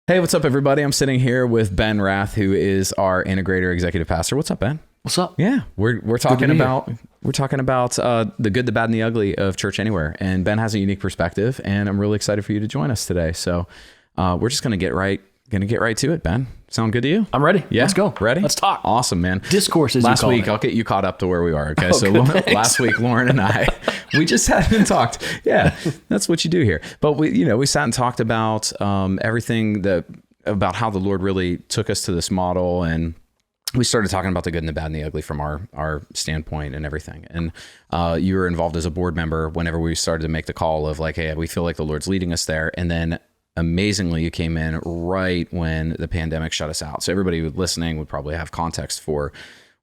Hey, what's up, everybody? I'm sitting here with Ben Rath, who is our integrator executive pastor. What's up, Ben? What's up? Yeah, we're talking about the good, the bad, and the ugly of Church Anywhere. And Ben has a unique perspective, and I'm really excited for you to join us today. So we're just gonna get right to it, Ben. Sound good to you? I'm ready. Yeah, Let's go. Ready? Let's talk. Awesome, man. Discourse is last week. I'll get you caught up to where we are. Okay, so last week, Lauren and I, we just sat and talked. Yeah, that's what you do here. But we sat and talked about everything about how the Lord really took us to this model, and we started talking about the good and the bad and the ugly from our standpoint and everything. And you were involved as a board member whenever we started to make the call of like, hey, we feel like the Lord's leading us there. And then amazingly, you came in right when the pandemic shut us out. So everybody listening would probably have context for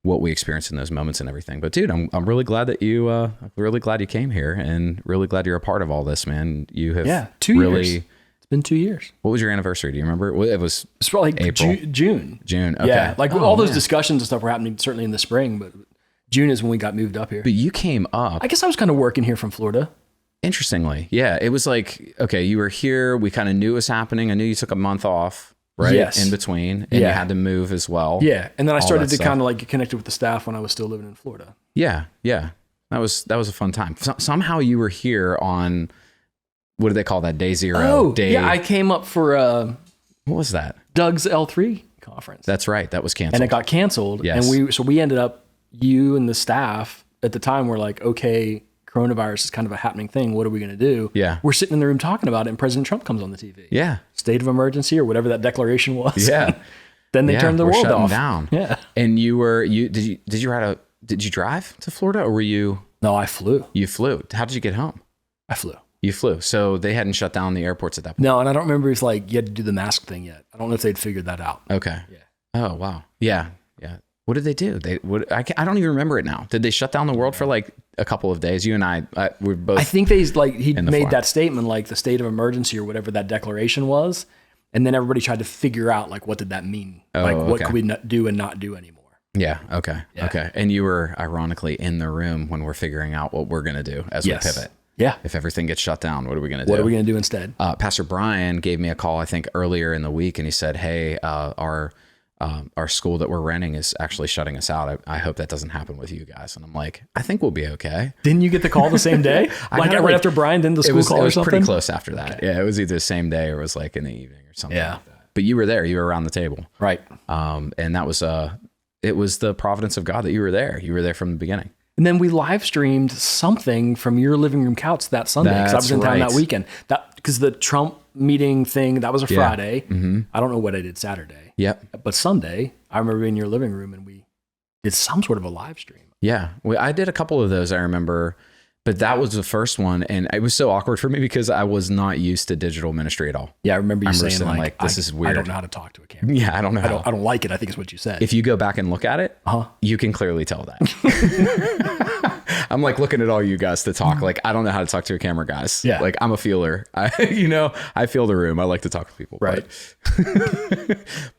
what we experienced in those moments and everything. But dude, I'm really glad that you came here, and really glad you're a part of all this, man. You have 2 years. It's been 2 years. What was your anniversary? Do you remember? It's probably like April. June. June. Okay. Yeah, all those discussions and stuff were happening certainly in the spring, but June is when we got moved up here. But you came up. I guess I was kind of working here from Florida. Interestingly, yeah, it was like, okay, you were here. We kind of knew it was happening. I knew you took a month off, right? Yes. In between, and you had to move as well. Yeah, and then I started to kind of like get connected with the staff when I was still living in Florida. Yeah. That was a fun time. Somehow you were here on, what do they call that? Day zero. Oh, yeah, I came up for what was that? Doug's L3 conference. That's right. That was canceled. And it got canceled. Yes. And we ended up, you and the staff at the time were like, okay, coronavirus is kind of a happening thing. What are we going to do? Yeah. We're sitting in the room talking about it, and President Trump comes on the TV. Yeah. State of emergency or whatever that declaration was. Yeah. Then they turned the world off. Down. Yeah. And did you drive to Florida, or were you? No, I flew. You flew. How did you get home? I flew. You flew. So they hadn't shut down the airports at that point. No, and I don't remember if like you had to do the mask thing yet. I don't know if they'd figured that out. Okay. Yeah. Oh, wow. Yeah. What did they do? I don't even remember it now. Did they shut down the world for like a couple of days? You and I were both. I think he made that statement, like the state of emergency or whatever that declaration was. And then everybody tried to figure out like, what did that mean? What could we do and not do anymore? Yeah. Okay. Yeah. Okay. And you were ironically in the room when we're figuring out what we're going to do as we pivot. Yeah. If everything gets shut down, what are we going to do? What are we going to do instead? Pastor Brian gave me a call, I think earlier in the week, and he said, hey, our school that we're renting is actually shutting us out. I hope that doesn't happen with you guys. And I'm like, I think we'll be okay. Didn't you get the call the same day? Right after Brian, didn't the school call or something? It was pretty close after that. Okay. Yeah, it was either the same day or it was like in the evening or something like that. But you were there. You were around the table. Right. And that was, it was the providence of God that you were there. You were there from the beginning. And then we live streamed something from your living room couch that Sunday, because I was in town that weekend. Because the Trump meeting thing, that was a Friday. Mm-hmm. I don't know what I did Saturday. Yep. But Sunday, I remember in your living room and we did some sort of a live stream. Yeah. I did a couple of those, I remember. But that was the first one, and it was so awkward for me because I was not used to digital ministry at all. Yeah, I remember you saying like, this is weird. I don't know how to talk to a camera. Yeah, I don't know. I don't like it, I think is what you said. If you go back and look at it, you can clearly tell that. I'm like looking at all you guys to talk. Like, I don't know how to talk to a camera, guys. Yeah. Like, I'm a feeler. I feel the room. I like to talk to people. Right.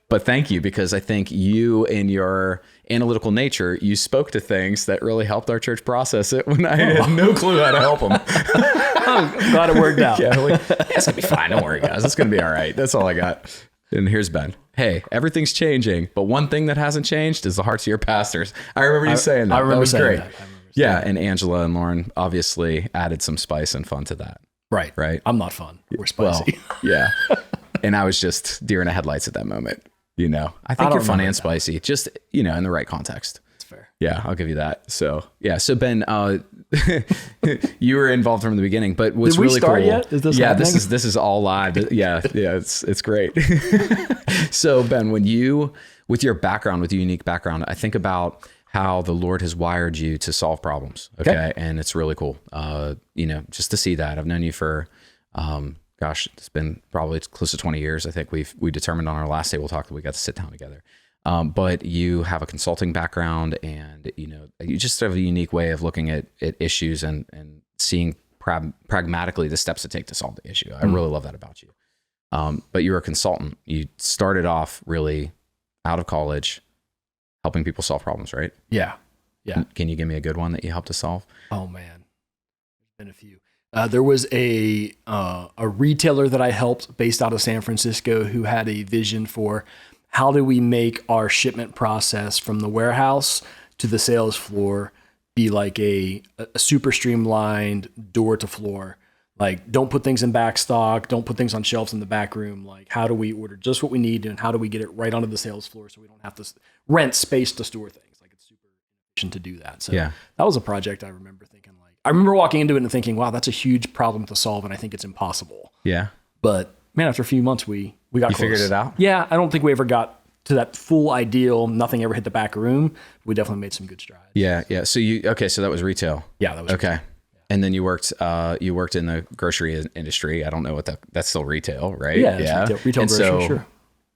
But thank you, because I think you, in your analytical nature, you spoke to things that really helped our church process it when I had no clue how to help them. I'm glad it worked out. Yeah, it's going to be fine. Don't worry, guys. It's going to be all right. That's all I got. And here's Ben. Hey, everything's changing, but one thing that hasn't changed is the hearts of your pastors. I remember you saying that. I remember that was saying great. That. Yeah, and Angela and Lauren obviously added some spice and fun to that. Right. I'm not fun. We're spicy. Well, yeah. And I was just deer in the headlights at that moment. I think you're fun and spicy, just, in the right context. That's fair. Yeah, I'll give you that. So, yeah. So Ben, you were involved from the beginning, but what's Did we really start cool. Yet? Is this happening? this is all live. Yeah. It's great. So Ben, with your background, with your unique background, I think about how the Lord has wired you to solve problems. Okay. And it's really cool. Just to see that. I've known you for, it's been probably close to 20 years. I think we determined on our last day we'll talk that we got to sit down together. But you have a consulting background, and you just have a unique way of looking at issues and seeing pragmatically the steps to take to solve the issue. I really love that about you. But you're a consultant. You started off really out of college, helping people solve problems, right? Yeah. Can you give me a good one that you helped to solve? Oh man, there's been a few. There was a retailer that I helped based out of San Francisco who had a vision for how do we make our shipment process from the warehouse to the sales floor be like a super streamlined door to floor. Like, don't put things in back stock, don't put things on shelves in the back room. Like, how do we order just what we need and how do we get it right onto the sales floor so we don't have to rent space to store things? Like, it's super efficient to do that. So that was a project I remember thinking, like, I remember walking into it and thinking, wow, that's a huge problem to solve and I think it's impossible. Yeah. But man, after a few months, we got close. Figured it out? Yeah, I don't think we ever got to that full ideal. Nothing ever hit the back room. We definitely made some good strides. Yeah. So so that was retail. Yeah, that was okay. Retail. And then you worked in the grocery industry. I don't know what that's still retail, right? Yeah. Retail grocery, so sure.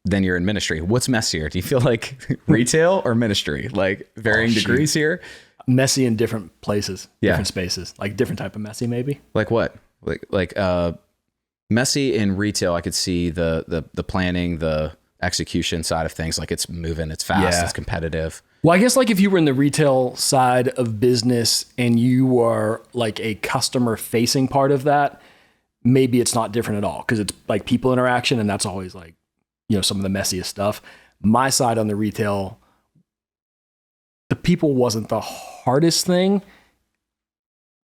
Then you're in ministry. What's messier? Do you feel like retail or ministry? Like varying degrees here? Messy in different places, different spaces, like different type of messy maybe. Like what? Like messy in retail, I could see the planning, the execution side of things. Like it's moving, it's fast, it's competitive. Well, I guess like if you were in the retail side of business and you are like a customer facing part of that, maybe it's not different at all because it's like people interaction and that's always like, some of the messiest stuff. My side on the retail, the people wasn't the hardest thing.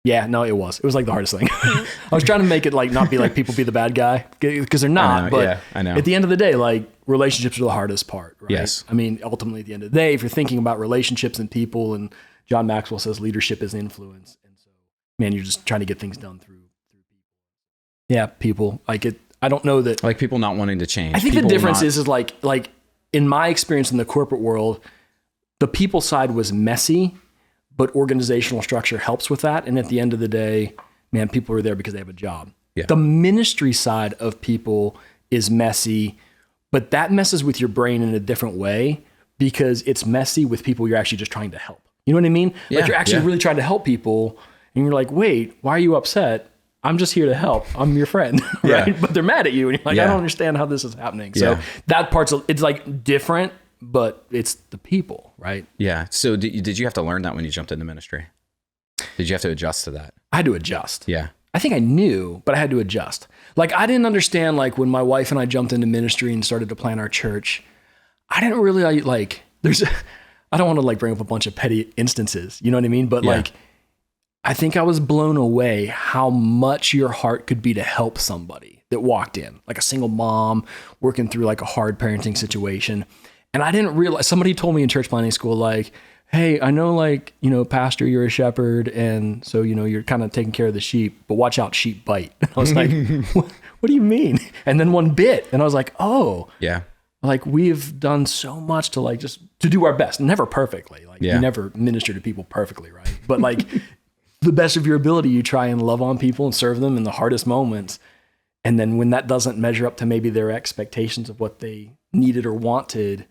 Yeah, no, it was. It was like the hardest thing. I was trying to make it like not be like people be the bad guy because they're not. I know. At the end of the day, like relationships are the hardest part, right? Yes. I mean, ultimately at the end of the day, if you're thinking about relationships and people, and John Maxwell says leadership is influence. And so, man, you're just trying to get things done through people. Yeah, people. Like it. I don't know that. Like people not wanting to change. I think the difference is like in my experience in the corporate world, the people side was messy, but organizational structure helps with that. And at the end of the day, man, people are there because they have a job. Yeah. The ministry side of people is messy, but that messes with your brain in a different way because it's messy with people you're actually just trying to help. You know what I mean? Like you're actually really trying to help people and you're like, wait, why are you upset? I'm just here to help. I'm your friend, right? Yeah. But they're mad at you and you're like, I don't understand how this is happening. So that part's, it's like different, but it's the people, right? Yeah. So did you have to learn that when you jumped into ministry? Did you have to adjust to that? I had to adjust. Yeah. I think I knew, but I had to adjust. Like I didn't understand like when my wife and I jumped into ministry and started to plan our church, I didn't really I don't want to like bring up a bunch of petty instances, you know what I mean? But like, I think I was blown away how much your heart could be to help somebody that walked in, like a single mom working through like a hard parenting situation. And I didn't realize, somebody told me in church planning school, like, hey, I know like, pastor, you're a shepherd. And so, you're kind of taking care of the sheep, but watch out, sheep bite. And I was like, what do you mean? And then one bit. And I was like, oh, yeah. Like we've done so much to like, just to do our best, never perfectly. Like you never minister to people perfectly, right? But like the best of your ability, you try and love on people and serve them in the hardest moments. And then when that doesn't measure up to maybe their expectations of what they needed or wanted,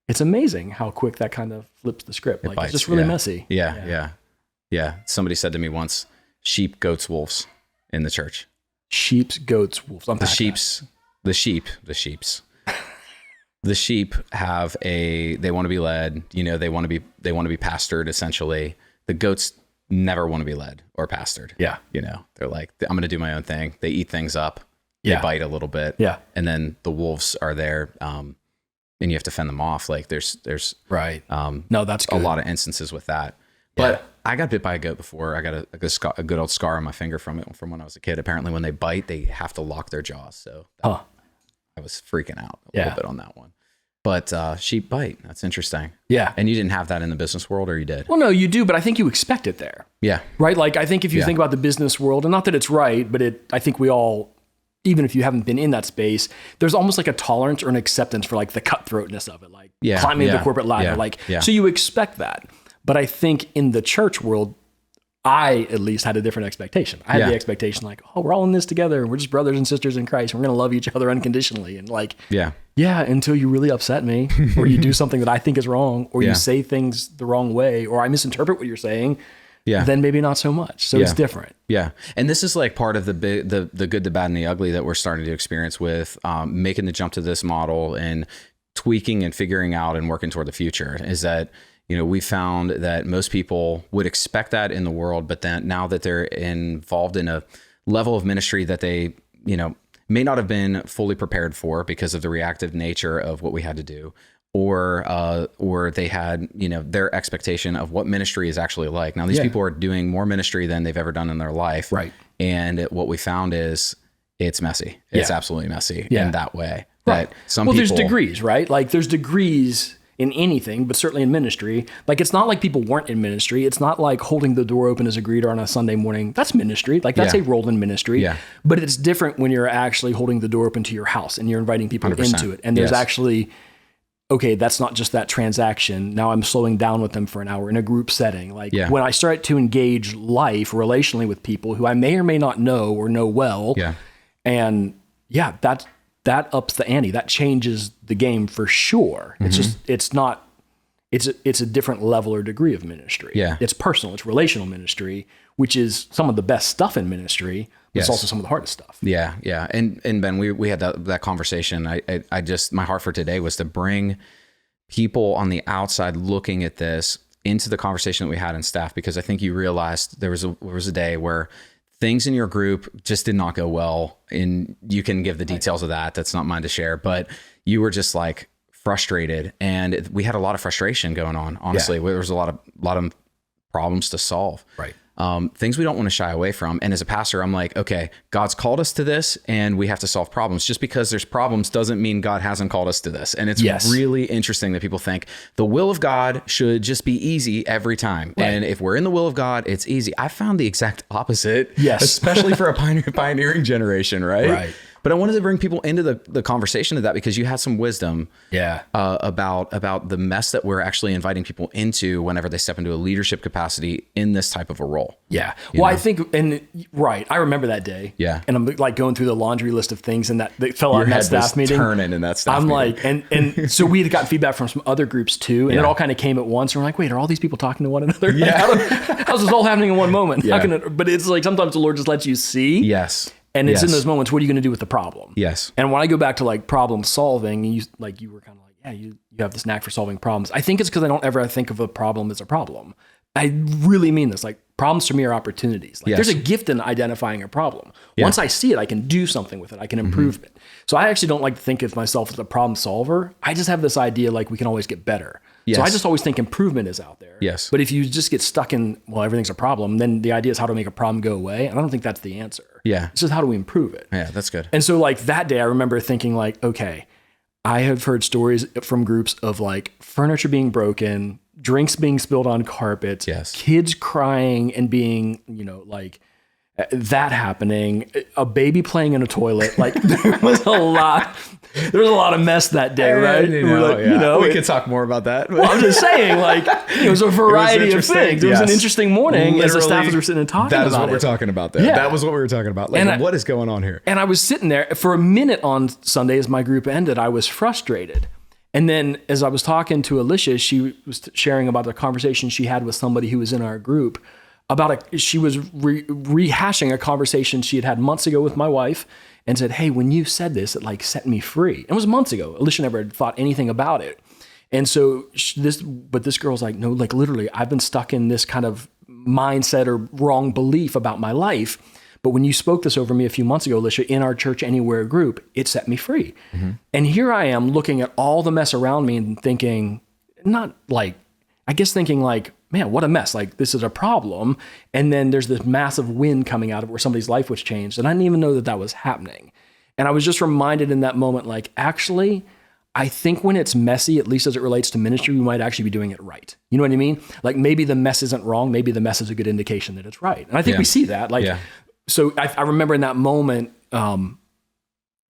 it's amazing how quick that kind of flips the script. Like it's just really messy. Yeah. Somebody said to me once, sheep, goats, wolves in the church. Sheeps, goats, wolves. The sheep have they want to be led, they want to be pastored essentially. The goats never want to be led or pastored. Yeah. They're like, I'm going to do my own thing. They eat things up. They bite a little bit. Yeah. And then the wolves are there. And you have to fend them off. Like there's right. No, that's good. A lot of instances with that. But I got bit by a goat before. I got a good old scar on my finger from it from when I was a kid. Apparently when they bite, they have to lock their jaws. So I was freaking out a little bit on that one. But sheep bite. That's interesting. Yeah. And you didn't have that in the business world, or you did? Well, no, you do, but I think you expect it there. Yeah. Right? Like, I think if you think about the business world, and not that it's right, but I think we all, even if you haven't been in that space, there's almost like a tolerance or an acceptance for like the cutthroatness of it, like climbing the corporate ladder. So you expect that. But I think in the church world, I at least had a different expectation. I had the expectation like, oh, we're all in this together. We're just brothers and sisters in Christ. And we're going to love each other unconditionally. And like, until you really upset me or you do something that I think is wrong or you say things the wrong way or I misinterpret what you're saying, then maybe not so much. So it's different. Yeah. And this is like part of the good, the bad, and the ugly that we're starting to experience with making the jump to this model and tweaking and figuring out and working toward the future is that, we found that most people would expect that in the world, but then now that they're involved in a level of ministry that they, may not have been fully prepared for because of the reactive nature of what we had to do, or they had, their expectation of what ministry is actually like. Now, these people are doing more ministry than they've ever done in their life. Right. And what we found is it's messy. It's absolutely messy in that way. Right. That some people, there's degrees, right? Like there's degrees in anything, but certainly in ministry. Like it's not like people weren't in ministry. It's not like holding the door open as a greeter on a Sunday morning. That's ministry. Like that's a role in ministry. Yeah. But it's different when you're actually holding the door open to your house and you're inviting people 100%. Into it. And there's actually, okay, that's not just that transaction. Now I'm slowing down with them for an hour in a group setting. Like when I start to engage life relationally with people who I may or may not know or know well. Yeah. And that ups the ante. That changes the game for sure. It's just, it's a different level or degree of ministry. Yeah. It's personal, it's relational ministry, which is some of the best stuff in ministry. But it's also some of the hardest stuff. Yeah. Yeah. And Ben, we had that conversation. I just, my heart for today was to bring people on the outside looking at this into the conversation that we had in staff, because I think you realized there was a day where things in your group just did not go well, and you can give the details of that. That's not mine to share, but you were just like frustrated, and we had a lot of frustration going on. Honestly, there was a lot of problems to solve. Right. Things we don't want to shy away from. And as a pastor, I'm like, okay, God's called us to this and we have to solve problems. Just because there's problems doesn't mean God hasn't called us to this. And it's really interesting that people think the will of God should just be easy every time. Right. And if we're in the will of God, it's easy. I found the exact opposite, especially for a pioneering generation, right? Right. But I wanted to bring people into the conversation of that because you had some wisdom about the mess that we're actually inviting people into whenever they step into a leadership capacity in this type of a role. Yeah. Well, I think, I remember that day. Yeah. And I'm like going through the laundry list of things and that fell out in that staff meeting. Turning in that staff meeting. I'm like, and so we had gotten feedback from some other groups too. And it all kind of came at once. And we're like, wait, are all these people talking to one another? Yeah. How's this all happening in one moment? Yeah. But it's like, sometimes the Lord just lets you see. Yes. And it's in those moments, what are you going to do with the problem? Yes. And when I go back to like problem solving, and you were kind of like, you have this knack for solving problems. I think it's because I don't ever think of a problem as a problem. I really mean this. Like problems for me are opportunities. Like there's a gift in identifying a problem. Yeah. Once I see it, I can do something with it. I can improve it. So I actually don't like to think of myself as a problem solver. I just have this idea like we can always get better. Yes. So I just always think improvement is out there. Yes. But if you just get stuck in, well, everything's a problem, then the idea is how to make a problem go away. And I don't think that's the answer. Yeah. It's just how do we improve it? Yeah, that's good. And so like that day, I remember thinking like, okay, I have heard stories from groups of like furniture being broken, drinks being spilled on carpets, kids crying and being, like that happening, a baby playing in a toilet. Like there was a lot of mess that day, right? We could talk more about that. Well, I'm just saying, like, it was a variety of things. It was an interesting morning as the staffers were sitting and talking about it. That is what we're talking about there. Yeah. That was what we were talking about. Like, what is going on here? And I was sitting there for a minute on Sunday as my group ended. I was frustrated. And then as I was talking to Alicia, she was sharing about the conversation she had with somebody who was in our group she was rehashing a conversation she had had months ago with my wife and said, hey, when you said this, it like set me free. It was months ago. Alicia never had thought anything about it. And so this girl's like, no, like literally I've been stuck in this kind of mindset or wrong belief about my life. But when you spoke this over me a few months ago, Alicia, in our Church Anywhere group, it set me free. Mm-hmm. And here I am looking at all the mess around me and thinking, thinking like, man, what a mess. Like this is a problem. And then there's this massive win coming out of it where somebody's life was changed. And I didn't even know that was happening. And I was just reminded in that moment, like, actually, I think when it's messy, at least as it relates to ministry, we might actually be doing it right. You know what I mean? Like maybe the mess isn't wrong. Maybe the mess is a good indication that it's right. And I think we see that. So I remember in that moment,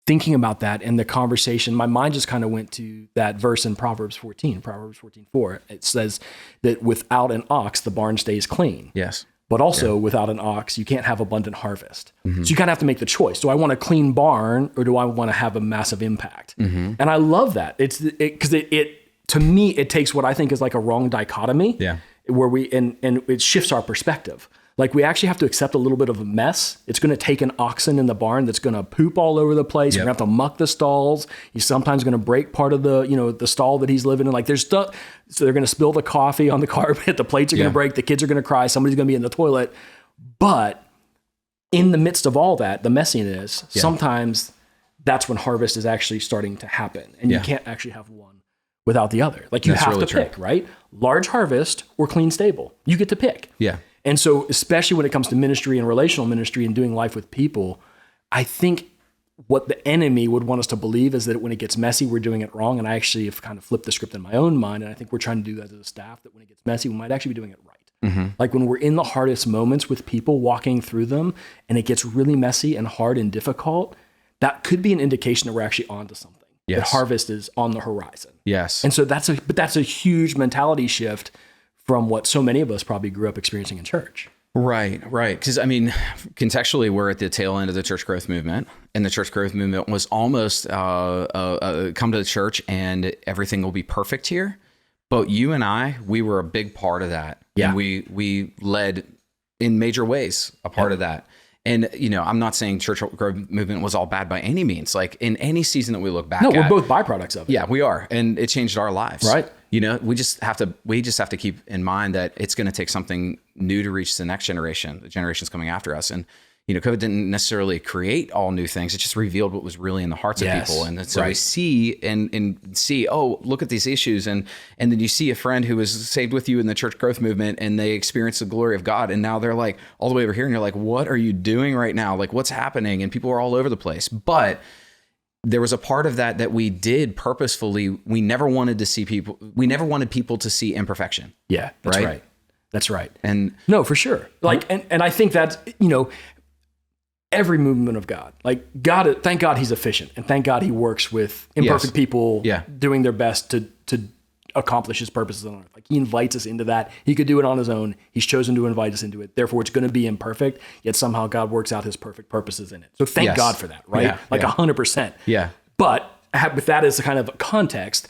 thinking about that and the conversation, my mind just kind of went to that verse in Proverbs 14:4. It says that without an ox, the barn stays clean. Yes. But also without an ox, you can't have abundant harvest. Mm-hmm. So you kind of have to make the choice. Do I want a clean barn or do I want to have a massive impact? Mm-hmm. And I love that. Because to me, it takes what I think is like a wrong dichotomy where and it shifts our perspective. Like we actually have to accept a little bit of a mess. It's going to take an oxen in the barn that's going to poop all over the place. Yep. We're going to have to muck the stalls. He's sometimes going to break part of the, the stall that he's living in. Like there's stuff. So they're going to spill the coffee on the carpet. The plates are going to break. The kids are going to cry. Somebody's going to be in the toilet. But in the midst of all that, the messiness, sometimes that's when harvest is actually starting to happen. And you can't actually have one without the other. Like you have to pick, right? Large harvest or clean stable. You get to pick. Yeah. And so, especially when it comes to ministry and relational ministry and doing life with people, I think what the enemy would want us to believe is that when it gets messy, we're doing it wrong. And I actually have kind of flipped the script in my own mind. And I think we're trying to do that as a staff, that when it gets messy, we might actually be doing it right. Mm-hmm. Like when we're in the hardest moments with people, walking through them, and it gets really messy and hard and difficult, that could be an indication that we're actually onto something. Yes. That harvest is on the horizon. Yes. And so that's a huge mentality shift from what so many of us probably grew up experiencing in church. Right. Because contextually, we're at the tail end of the church growth movement, and the church growth movement was almost come to the church and everything will be perfect here. But you and I, we were a big part of that. Yeah. And we led in major ways a part of that. And, I'm not saying church growth movement was all bad by any means. Like in any season that we look back at. No, we're both byproducts of it. Yeah, we are. And it changed our lives. Right. We just have to keep in mind that it's going to take something new to reach the next generation, the generations coming after us. And, COVID didn't necessarily create all new things. It just revealed what was really in the hearts of people. And so we see and see, oh, look at these issues. And then you see a friend who was saved with you in the church growth movement and they experience the glory of God. And now they're like all the way over here. And you're like, what are you doing right now? Like what's happening? And people are all over the place. But there was a part of that we did purposefully. We never wanted people to see imperfection. Yeah, that's right. That's right. And no, for sure. Like, and I think that's, every movement of God, like God, thank God he's efficient, and thank God he works with imperfect people doing their best to accomplish his purposes on earth. Like he invites us into that. He could do it on his own. He's chosen to invite us into it. Therefore, it's going to be imperfect, yet somehow God works out his perfect purposes in it. So thank God for that, right? 100%. Yeah. But with that as a kind of context,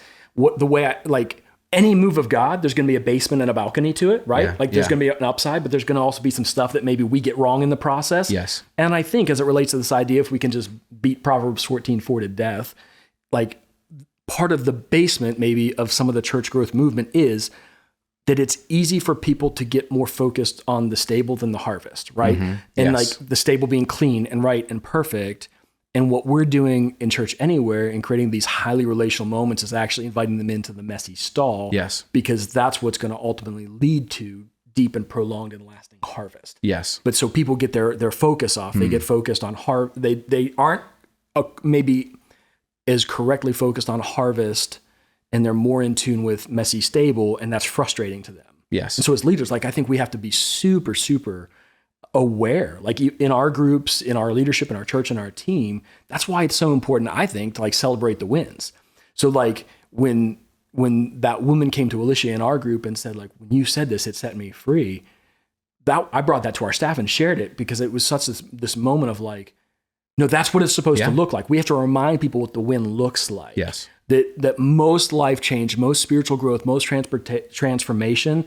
any move of God, there's going to be a basement and a balcony to it, right? Like there's going to be an upside, but there's going to also be some stuff that maybe we get wrong in the process. Yes. And I think as it relates to this idea, if we can just beat Proverbs 14:4 to death, like part of the basement maybe of some of the church growth movement is that it's easy for people to get more focused on the stable than the harvest, right? Mm-hmm. And like the stable being clean and right and perfect. And what we're doing in Church Anywhere and creating these highly relational moments is actually inviting them into the messy stall. Yes. Because that's what's going to ultimately lead to deep and prolonged and lasting harvest. Yes. But so people get their focus off. They get focused on they aren't maybe as correctly focused on harvest, and they're more in tune with messy stable, and that's frustrating to them. Yes. And so as leaders, like I think we have to be super, super aware, like in our groups, in our leadership, in our church, in our team. That's why it's so important, I think, to like celebrate the wins. So like when that woman came to Alicia in our group and said, like, when you said this, it set me free. That I brought that to our staff and shared it because it was such this moment of like, no, that's what it's supposed to look like. We have to remind people what the win looks like. Yes. That most life change, most spiritual growth, most transformation,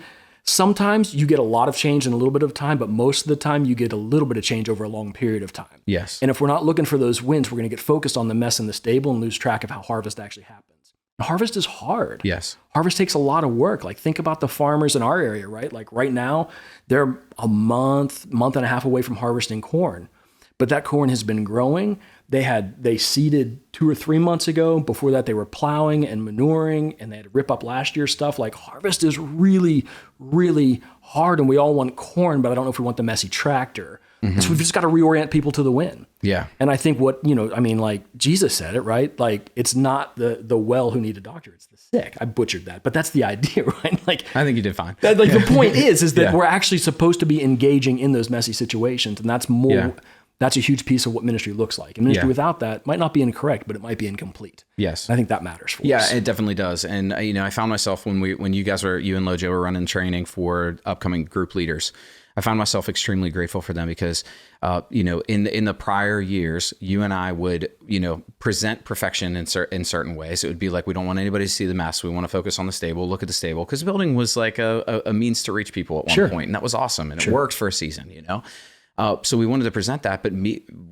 sometimes you get a lot of change in a little bit of time, but most of the time you get a little bit of change over a long period of time. Yes. And if we're not looking for those wins, we're going to get focused on the mess in the stable and lose track of how harvest actually happens. And harvest is hard. Yes. Harvest takes a lot of work. Like think about the farmers in our area, right? Like right now, they're a month and a half away from harvesting corn. But that corn has been growing. They seeded 2 or 3 months ago. Before that, they were plowing and manuring, and they had to rip up last year's stuff. Like harvest is really, really hard, and we all want corn, but I don't know if we want the messy tractor. Mm-hmm. So we've just got to reorient people to the win. Yeah. And I think like Jesus said it, right? Like it's not the well who need a doctor, it's the sick. I butchered that, but that's the idea, right? Like I think you did fine. Like the point is that we're actually supposed to be engaging in those messy situations, and that's more. Yeah. That's a huge piece of what ministry looks like. And ministry without that might not be incorrect, but it might be incomplete. Yes. And I think that matters for us. Yeah, it definitely does. And, I found myself when you and Lojo were running training for upcoming group leaders, I found myself extremely grateful for them because, in the prior years, you and I would, present perfection in certain ways. It would be like, we don't want anybody to see the mess. We want to focus on the stable, look at the stable, because the building was like a means to reach people at one point, and that was awesome, and it worked for a season, So we wanted to present that, but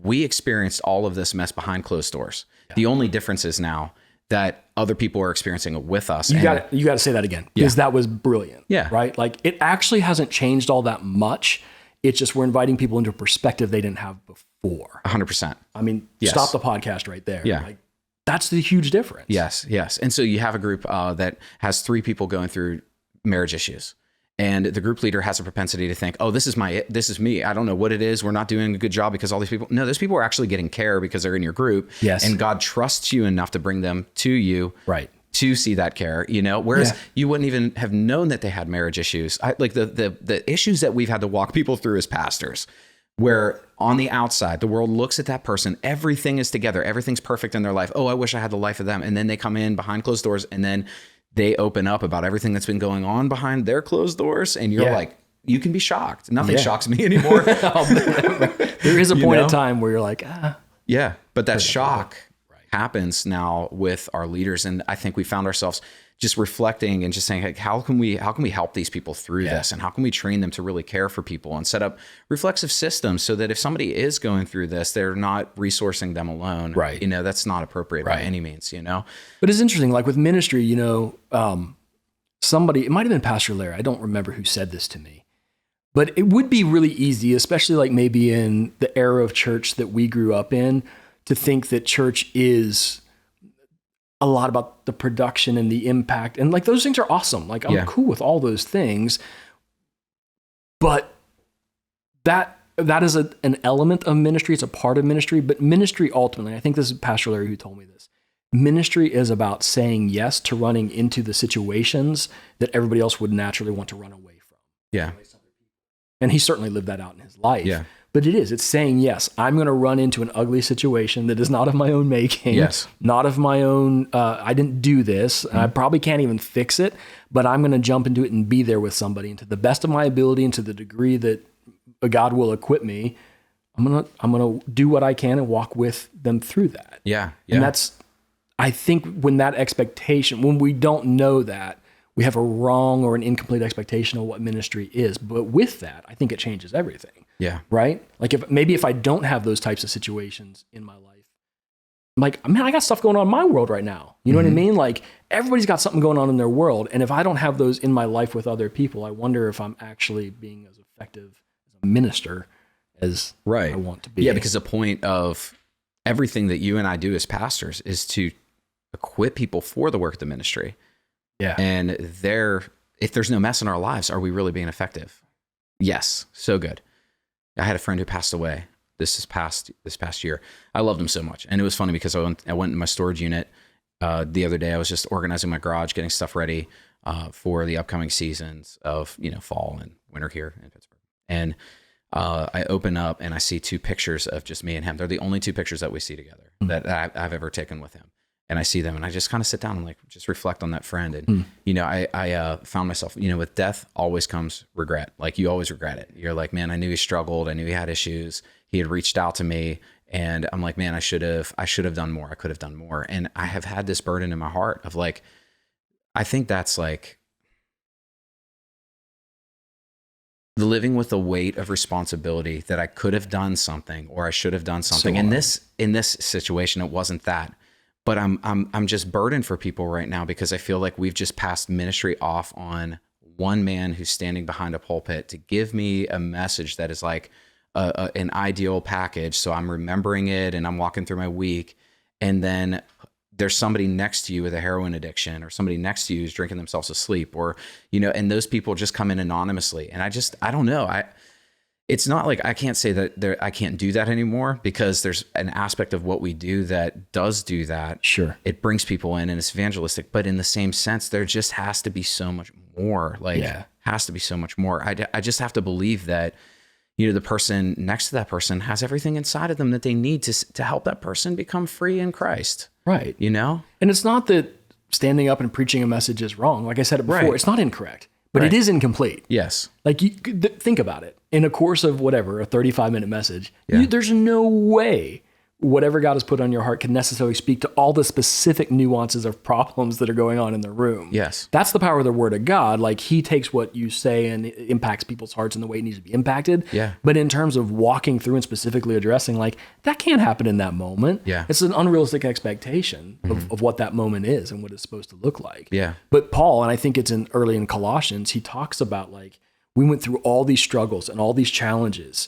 we experienced all of this mess behind closed doors. Yeah. The only difference is now that other people are experiencing it with us. You got to say that again, because that was brilliant. Yeah. Right? Like, it actually hasn't changed all that much. It's just we're inviting people into a perspective they didn't have before. 100%. I mean, stop the podcast right there. Yeah. Like, that's the huge difference. Yes. And so you have a group that has 3 people going through marriage issues. And the group leader has a propensity to think, oh, this is me. I don't know what it is. We're not doing a good job because all these people. No, those people are actually getting care because they're in your group. Yes. And God trusts you enough to bring them to you. Right. To see that care, whereas you wouldn't even have known that they had marriage issues. Like the issues that we've had to walk people through as pastors, where on the outside, the world looks at that person, everything is together, everything's perfect in their life. Oh, I wish I had the life of them. And then they come in behind closed doors and then they open up about everything that's been going on behind their closed doors. And you're like, you can be shocked. Nothing shocks me anymore. There is a point in time where you're like, Yeah. But that shock happens now with our leaders. And I think we found ourselves just reflecting and just saying, like, how can we help these people through this? And how can we train them to really care for people and set up reflexive systems so that if somebody is going through this, they're not resourcing them alone. Right. That's not appropriate by any means, But it's interesting, like with ministry, somebody, it might've been Pastor Larry. I don't remember who said this to me, but it would be really easy, especially like maybe in the era of church that we grew up in, to think that church is a lot about the production and the impact. And like, those things are awesome. Like, I'm cool with all those things, but that is an element of ministry. It's a part of ministry, but ministry ultimately, I think this is Pastor Larry who told me this. Ministry is about saying yes to running into the situations that everybody else would naturally want to run away from. Yeah. And he certainly lived that out in his life. Yeah. But it's saying, yes, I'm going to run into an ugly situation that is not of my own making, not of my own, I didn't do this, I probably can't even fix it, but I'm going to jump into it and be there with somebody. And to the best of my ability and to the degree that God will equip me, I'm going to do what I can and walk with them through that. Yeah. And that's, I think when we don't know that, we have a wrong or an incomplete expectation of what ministry is. But with that, I think it changes everything. Yeah. Right? Like if I don't have those types of situations in my life, I'm like, man, I got stuff going on in my world right now. You know what I mean? Like, everybody's got something going on in their world. And if I don't have those in my life with other people, I wonder if I'm actually being as effective as a minister as I want to be. Yeah, because the point of everything that you and I do as pastors is to equip people for the work of the ministry. Yeah. And if there's no mess in our lives, are we really being effective? Yes. So good. I had a friend who passed away this past year. I loved him so much. And it was funny because I went in my storage unit the other day. I was just organizing my garage, getting stuff ready for the upcoming seasons of, fall and winter here in Pittsburgh. And I open up and I see 2 pictures of just me and him. They're the only 2 pictures that we see together that I've ever taken with him. And I see them and I just kind of sit down and like, just reflect on that friend. And, I found myself, with death always comes regret. Like, you always regret it. You're like, man, I knew he struggled. I knew he had issues. He had reached out to me and I'm like, man, I should have done more. I could have done more. And I have had this burden in my heart of like, I think that's like the living with the weight of responsibility that I could have done something or I should have done something. In this situation, it wasn't that. But I'm just burdened for people right now because I feel like we've just passed ministry off on one man who's standing behind a pulpit to give me a message that is like an ideal package. So I'm remembering it and I'm walking through my week. And then there's somebody next to you with a heroin addiction or somebody next to you who's drinking themselves to sleep or, and those people just come in anonymously. And I don't know. It's not like I can't say that I can't do that anymore because there's an aspect of what we do that does do that. Sure. It brings people in and it's evangelistic, but in the same sense, there just has to be so much more. Has to be so much more. I just have to believe that, the person next to that person has everything inside of them that they need to help that person become free in Christ. Right. And it's not that standing up and preaching a message is wrong. Like I said it before, It's not incorrect. but it is incomplete. Yes. Like think about it. In a course of whatever, a 35-minute message, there's no way whatever God has put on your heart can necessarily speak to all the specific nuances of problems that are going on in the room. Yes. That's the power of the word of God. Like he takes what you say and it impacts people's hearts in the way it needs to be impacted. Yeah. But in terms of walking through and specifically addressing, like that can't happen in that moment. Yeah. It's an unrealistic expectation of what that moment is and what it's supposed to look like. Yeah. But Paul, and I think it's early in Colossians, he talks about like, we went through all these struggles and all these challenges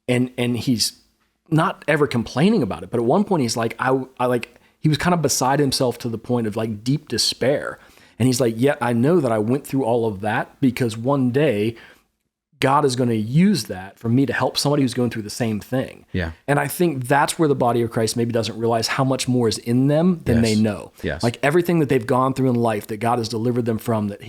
and he's not ever complaining about it. But at one point he's like, he was kind of beside himself to the point of like deep despair. And he's like, yeah, I know that I went through all of that because one day God is going to use that for me to help somebody who's going through the same thing. Yeah. And I think that's where the body of Christ maybe doesn't realize how much more is in them than they know. Yes. Like everything that they've gone through in life that God has delivered them from, that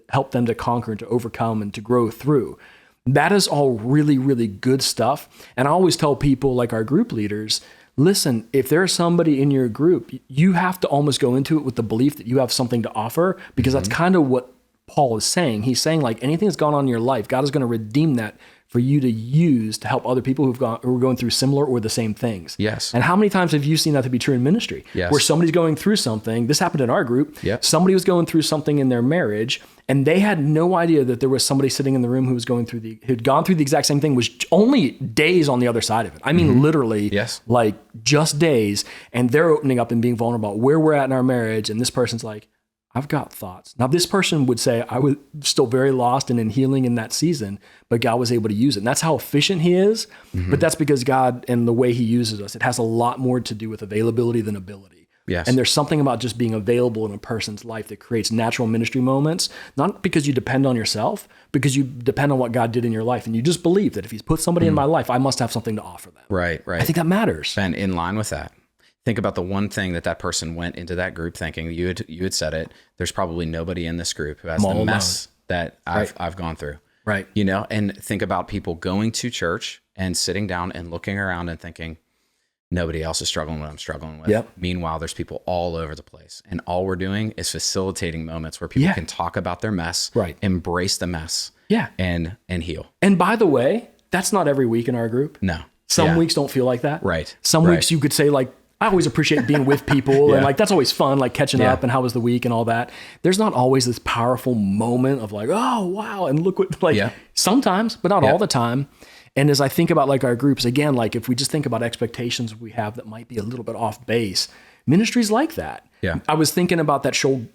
helped them to conquer and to overcome and to grow through. That is all really, really good stuff. And I always tell people, like our group leaders, listen, if there's somebody in your group, you have to almost go into it with the belief that you have something to offer, because that's kind of what Paul is saying. He's saying like anything that's gone on in your life, God is going to redeem that for you to use to help other people who are going through similar or the same things. Yes. And how many times have you seen that to be true in ministry? Yes. Where somebody's going through something. This happened in our group. Yep. Somebody was going through something in their marriage, and they had no idea that there was somebody sitting in the room who'd gone through the exact same thing, was only days on the other side of it. I mean, literally, like just days. And they're opening up and being vulnerable about where we're at in our marriage. And this person's like, I've got thoughts. Now, this person would say, I was still very lost and in healing in that season, but God was able to use it. And that's how efficient he is. But that's because God and the way he uses us, it has a lot more to do with availability than ability. Yes. And there's something about just being available in a person's life that creates natural ministry moments, not because you depend on yourself, because you depend on what God did in your life. And you just believe that if he's put somebody in my life, I must have something to offer them. Right. I think that matters. And in line with that, think about the one thing that person went into that group thinking. You had said it. There's probably nobody in this group who has the mess that I've gone through. Right. You know, and think about people going to church and sitting down and looking around and thinking, nobody else is struggling with what I'm struggling with. Yep. Meanwhile, there's people all over the place. And all we're doing is facilitating moments where people can talk about their mess, embrace the mess, and heal. And by the way, that's not every week in our group. No. Some weeks don't feel like that. Right. Some weeks you could say like, I always appreciate being with people and like, that's always fun, like catching up and how was the week and all that. There's not always this powerful moment of like, oh, wow. And look what, like sometimes, but not all the time. And as I think about like our groups, again, like if we just think about expectations we have that might be a little bit off base, ministry's like that. Yeah. I was thinking about that show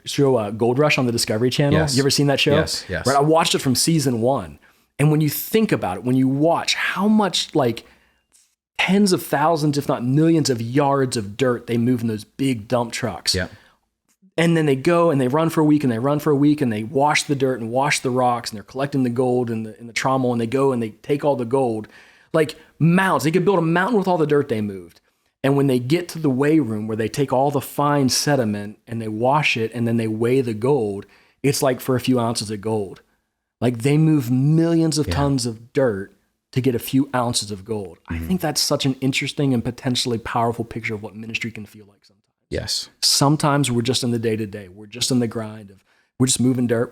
Gold Rush on the Discovery Channel. Yes. You ever seen that show? Yes. Yes. Right. I watched it from season 1. And when you think about it, when you watch how much like tens of thousands, if not millions of yards of dirt they move in those big dump trucks. Yeah. And then they go and they run for a week and they run for a week and they wash the dirt and wash the rocks and they're collecting the gold and the trommel, and they go and they take all the gold, like mounds. They could build a mountain with all the dirt they moved. And when they get to the weigh room where they take all the fine sediment and they wash it and then they weigh the gold, it's like for a few ounces of gold. Like they move millions of tons of dirt to get a few ounces of gold. I think that's such an interesting and potentially powerful picture of what ministry can feel like sometimes. Yes. Sometimes we're just in the day-to-day. We're just in the grind of, we're just moving dirt.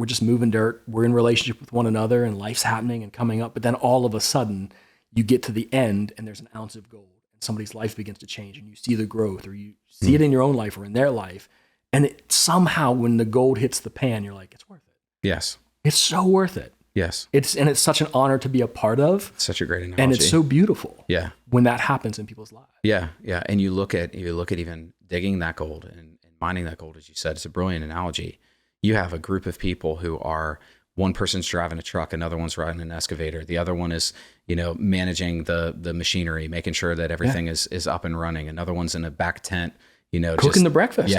We're in relationship with one another and life's happening and coming up. But then all of a sudden you get to the end and there's an ounce of gold and somebody's life begins to change and you see the growth, or you see it in your own life or in their life. And it, somehow when the gold hits the pan, you're like, it's worth it. Yes. It's so worth it. Yes. It's such an honor to be a part of. Such a great analogy. And it's so beautiful. Yeah. When that happens in people's lives. Yeah. Yeah. And you look at even digging that gold and mining that gold, as you said, it's a brilliant analogy. You have a group of people who are, one person's driving a truck, another one's riding an excavator. The other one is, managing the machinery, making sure that everything is up and running. Another one's in a back tent, cooking the breakfast.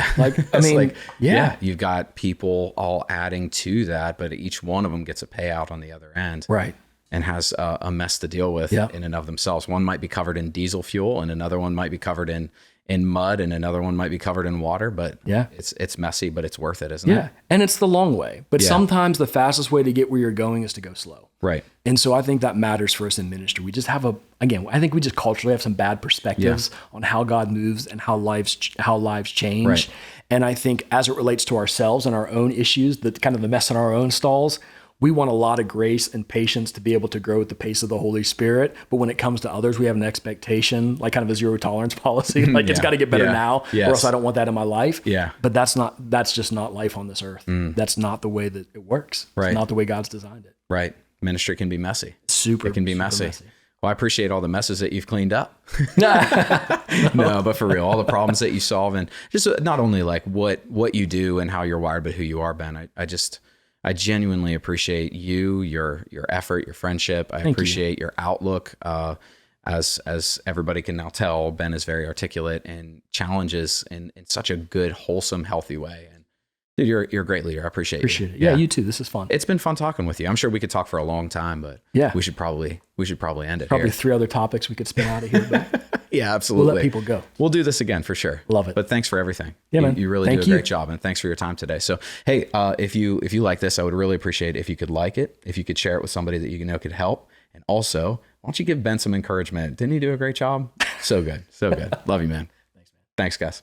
Yeah. You've got people all adding to that, but each one of them gets a payout on the other end. Right. And has a mess to deal with in and of themselves. One might be covered in diesel fuel and another one might be covered in mud and another one might be covered in water, but it's messy, but it's worth it, isn't it? Yeah. And it's the long way, but sometimes the fastest way to get where you're going is to go slow. Right. And so I think that matters for us in ministry. We just have I think we just culturally have some bad perspectives on how God moves and how lives change. Right. And I think as it relates to ourselves and our own issues, the kind of the mess in our own stalls, we want a lot of grace and patience to be able to grow at the pace of the Holy Spirit. But when it comes to others, we have an expectation, like kind of a zero tolerance policy. Like it's got to get better now, or else I don't want that in my life. Yeah. But that's just not life on this earth. That's not the way that it works. Right. It's not the way God's designed it. Right. Ministry can be messy. It can be messy. Well, I appreciate all the messes that you've cleaned up. No. No, but for real, all the problems that you solve, and just not only like what you do and how you're wired, but who you are, Ben. I genuinely appreciate you, your effort, your friendship. I appreciate your outlook. As everybody can now tell, Ben is very articulate and challenges in such a good, wholesome, healthy way. And dude, you're a great leader. I appreciate it. Yeah, you too. This is fun. It's been fun talking with you. I'm sure we could talk for a long time, but we should probably end it. Probably here. 3 other topics we could spin out of here. But yeah, absolutely. We'll let people go. We'll do this again for sure. Love it. But thanks for everything. Yeah, man. You really do a great job, and thanks for your time today. So, hey, if you like this, I would really appreciate it if you could like it, if you could share it with somebody that you know could help, and also, why don't you give Ben some encouragement? Didn't he do a great job? So good. So good. Love you, man. Thanks, guys.